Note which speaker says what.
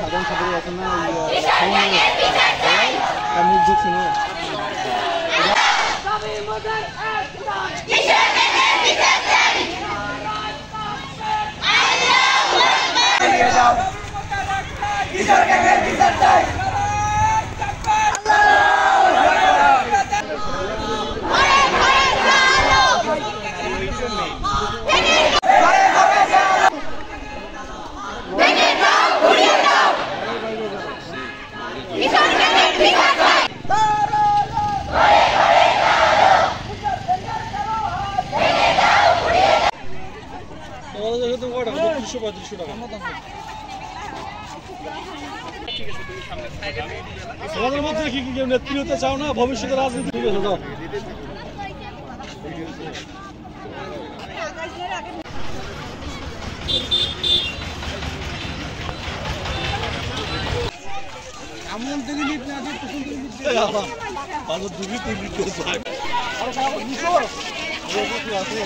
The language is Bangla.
Speaker 1: সাধারণ ছাত্রী আছে না মিউজিক শুনো আমাদের মধ্যে কি কি নেত্রী হতে চাও না ভবিষ্যতে রাজনীতি ঠিক আছে এমন থেকে লিপ না আছে পছন্দ করে ভালো দুই তিন লিটার চাই আর সারা 200 আছে